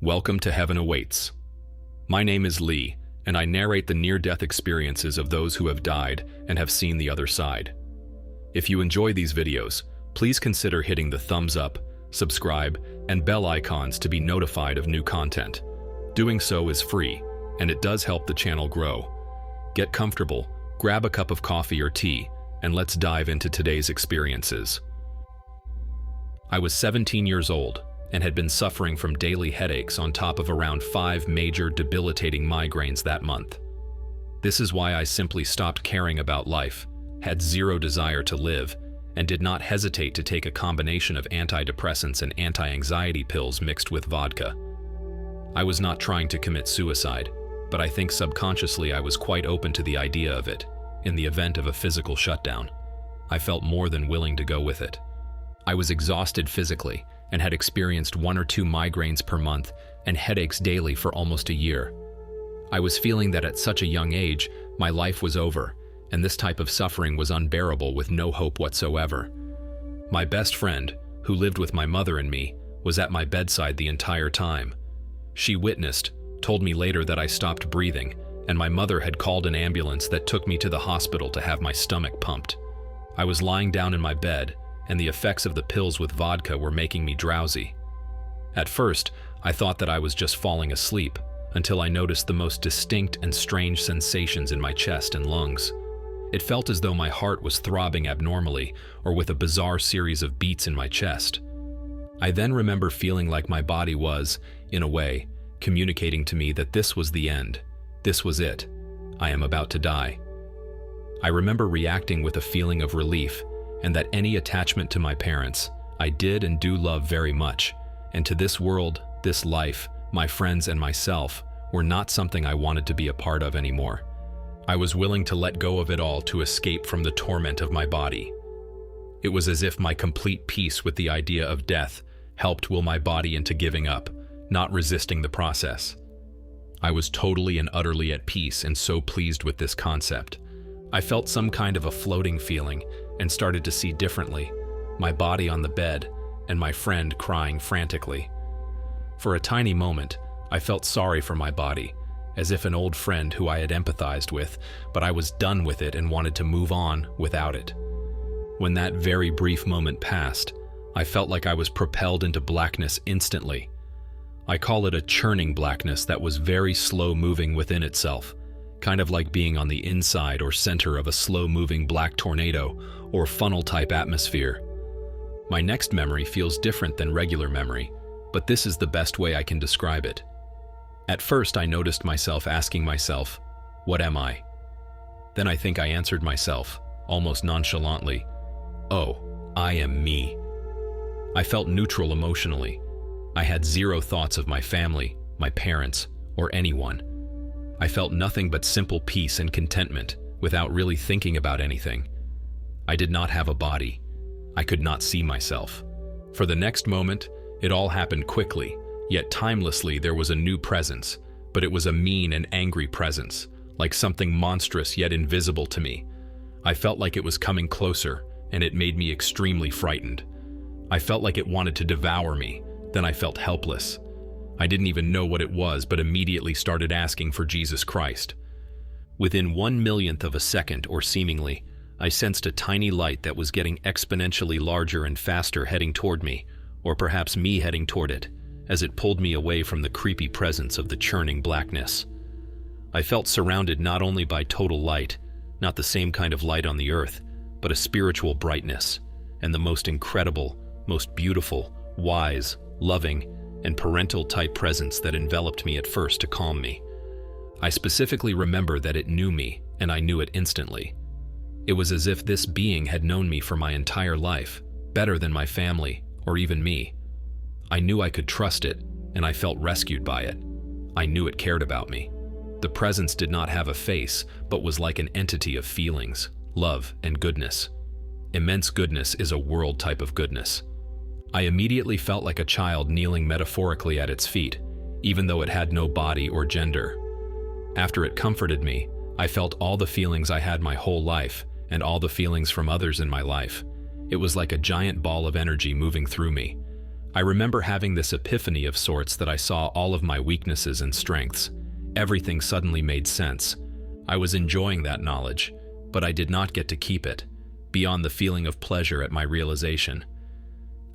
Welcome to Heaven Awaits. My name is Leigh, and I narrate the near-death experiences of those who have died and have seen the other side. If you enjoy these videos, please consider hitting the thumbs up, subscribe, and bell icons to be notified of new content. Doing so is free, and it does help the channel grow. Get comfortable, grab a cup of coffee or tea, and let's dive into today's experiences. I was 17 years old and had been suffering from daily headaches on top of around 5 major debilitating migraines that month. This is why I simply stopped caring about life, had zero desire to live, and did not hesitate to take a combination of antidepressants and anti-anxiety pills mixed with vodka. I was not trying to commit suicide, but I think subconsciously I was quite open to the idea of it. In the event of a physical shutdown, I felt more than willing to go with it. I was exhausted physically and had experienced 1 or 2 migraines per month and headaches daily for almost a year. I was feeling that at such a young age, my life was over, and this type of suffering was unbearable with no hope whatsoever. My best friend, who lived with my mother and me, was at my bedside the entire time. She witnessed, told me later that I stopped breathing, and my mother had called an ambulance that took me to the hospital to have my stomach pumped. I was lying down in my bed, and the effects of the pills with vodka were making me drowsy. At first, I thought that I was just falling asleep, until I noticed the most distinct and strange sensations in my chest and lungs. It felt as though my heart was throbbing abnormally, or with a bizarre series of beats in my chest. I then remember feeling like my body was, in a way, communicating to me that this was the end. This was it. I am about to die. I remember reacting with a feeling of relief, and that any attachment to my parents, I did and do love very much, and to this world, this life, my friends and myself, were not something I wanted to be a part of anymore. I was willing to let go of it all to escape from the torment of my body. It was as if my complete peace with the idea of death helped will my body into giving up, not resisting the process. I was totally and utterly at peace and so pleased with this concept. I felt some kind of a floating feeling and started to see differently, my body on the bed and my friend crying frantically. For a tiny moment, I felt sorry for my body, as if an old friend who I had empathized with, but I was done with it and wanted to move on without it. When that very brief moment passed, I felt like I was propelled into blackness instantly. I call it a churning blackness that was very slow moving within itself, kind of like being on the inside or center of a slow-moving black tornado or funnel-type atmosphere. My next memory feels different than regular memory, but this is the best way I can describe it. At first, I noticed myself asking myself, "What am I?" Then I think I answered myself, almost nonchalantly, "Oh, I am me." I felt neutral emotionally. I had zero thoughts of my family, my parents, or anyone. I felt nothing but simple peace and contentment without really thinking about anything. I did not have a body. I could not see myself. For the next moment, it all happened quickly, yet timelessly there was a new presence, but it was a mean and angry presence, like something monstrous yet invisible to me. I felt like it was coming closer, and it made me extremely frightened. I felt like it wanted to devour me, then I felt helpless. I didn't even know what it was, but immediately started asking for Jesus Christ. Within 1/1,000,000th of a second, or seemingly, I sensed a tiny light that was getting exponentially larger and faster heading toward me, or perhaps me heading toward it, as it pulled me away from the creepy presence of the churning blackness. I felt surrounded not only by total light, not the same kind of light on the earth, but a spiritual brightness, and the most incredible, most beautiful, wise, loving, and parental-type presence that enveloped me at first to calm me. I specifically remember that it knew me, and I knew it instantly. It was as if this being had known me for my entire life, better than my family, or even me. I knew I could trust it, and I felt rescued by it. I knew it cared about me. The presence did not have a face, but was like an entity of feelings, love, and goodness. Immense goodness is a world type of goodness. I immediately felt like a child kneeling metaphorically at its feet, even though it had no body or gender. After it comforted me, I felt all the feelings I had my whole life, and all the feelings from others in my life. It was like a giant ball of energy moving through me. I remember having this epiphany of sorts that I saw all of my weaknesses and strengths. Everything suddenly made sense. I was enjoying that knowledge, but I did not get to keep it, beyond the feeling of pleasure at my realization.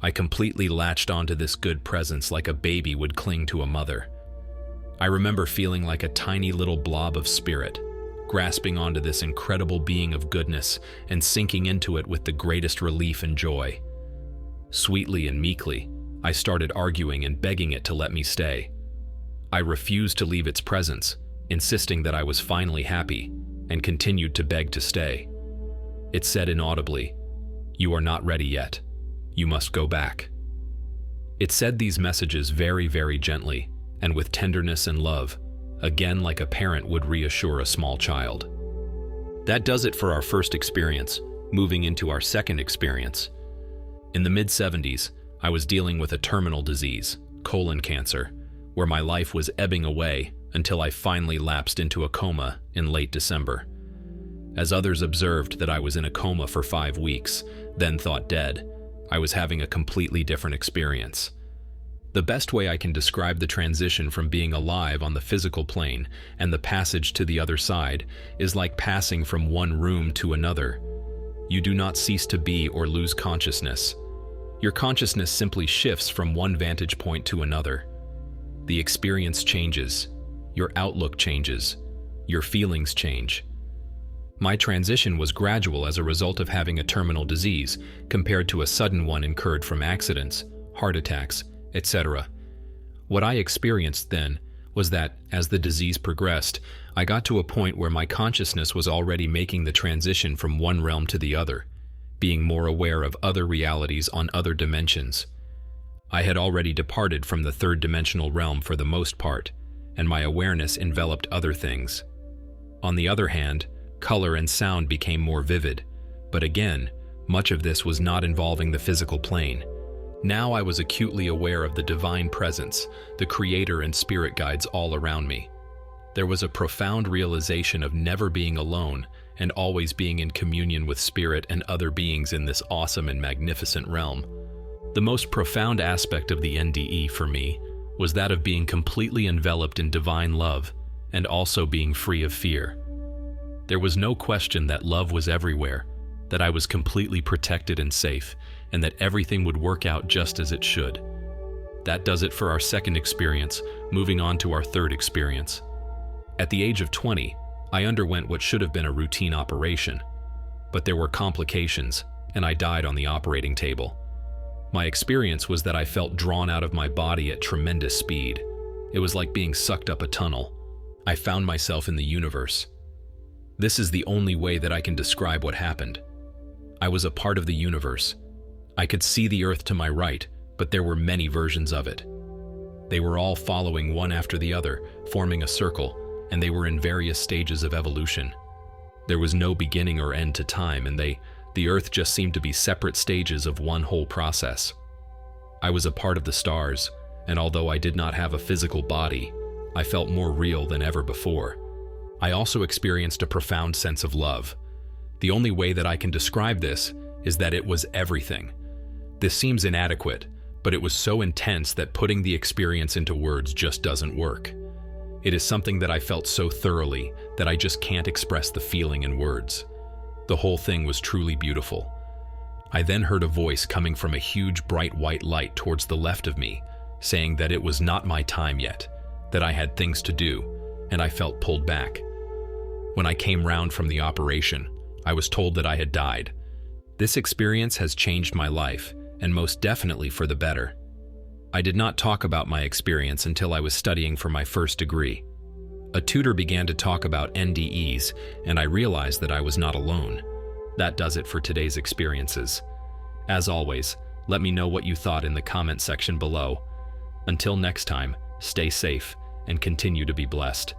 I completely latched onto this good presence like a baby would cling to a mother. I remember feeling like a tiny little blob of spirit, grasping onto this incredible being of goodness and sinking into it with the greatest relief and joy. Sweetly and meekly, I started arguing and begging it to let me stay. I refused to leave its presence, insisting that I was finally happy, and continued to beg to stay. It said inaudibly, "You are not ready yet. You must go back." It said these messages very, very gently, and with tenderness and love, again like a parent would reassure a small child. That does it for our first experience, moving into our second experience. In the mid-70s, I was dealing with a terminal disease, colon cancer, where my life was ebbing away until I finally lapsed into a coma in late December. As others observed that I was in a coma for 5 weeks, then thought dead, I was having a completely different experience. The best way I can describe the transition from being alive on the physical plane and the passage to the other side is like passing from one room to another. You do not cease to be or lose consciousness. Your consciousness simply shifts from one vantage point to another. The experience changes, your outlook changes, your feelings change. My transition was gradual as a result of having a terminal disease compared to a sudden one incurred from accidents, heart attacks, etc. What I experienced then was that, as the disease progressed, I got to a point where my consciousness was already making the transition from one realm to the other, being more aware of other realities on other dimensions. I had already departed from the third-dimensional realm for the most part, and my awareness enveloped other things. On the other hand, color and sound became more vivid, but again, much of this was not involving the physical plane. Now I was acutely aware of the divine presence, the creator and spirit guides all around me. There was a profound realization of never being alone and always being in communion with spirit and other beings in this awesome and magnificent realm. The most profound aspect of the NDE for me was that of being completely enveloped in divine love and also being free of fear. There was no question that love was everywhere, that I was completely protected and safe, and that everything would work out just as it should. That does it for our second experience, moving on to our third experience. At the age of 20, I underwent what should have been a routine operation, but there were complications, and I died on the operating table. My experience was that I felt drawn out of my body at tremendous speed. It was like being sucked up a tunnel. I found myself in the universe. This is the only way that I can describe what happened. I was a part of the universe. I could see the earth to my right, but there were many versions of it. They were all following one after the other, forming a circle, and they were in various stages of evolution. There was no beginning or end to time, and the earth just seemed to be separate stages of one whole process. I was a part of the stars, and although I did not have a physical body, I felt more real than ever before. I also experienced a profound sense of love. The only way that I can describe this is that it was everything. This seems inadequate, but it was so intense that putting the experience into words just doesn't work. It is something that I felt so thoroughly that I just can't express the feeling in words. The whole thing was truly beautiful. I then heard a voice coming from a huge bright white light towards the left of me, saying that it was not my time yet, that I had things to do, and I felt pulled back. When I came round from the operation, I was told that I had died. This experience has changed my life, and most definitely for the better. I did not talk about my experience until I was studying for my first degree. A tutor began to talk about NDEs, and I realized that I was not alone. That does it for today's experiences. As always, let me know what you thought in the comment section below. Until next time, stay safe and continue to be blessed.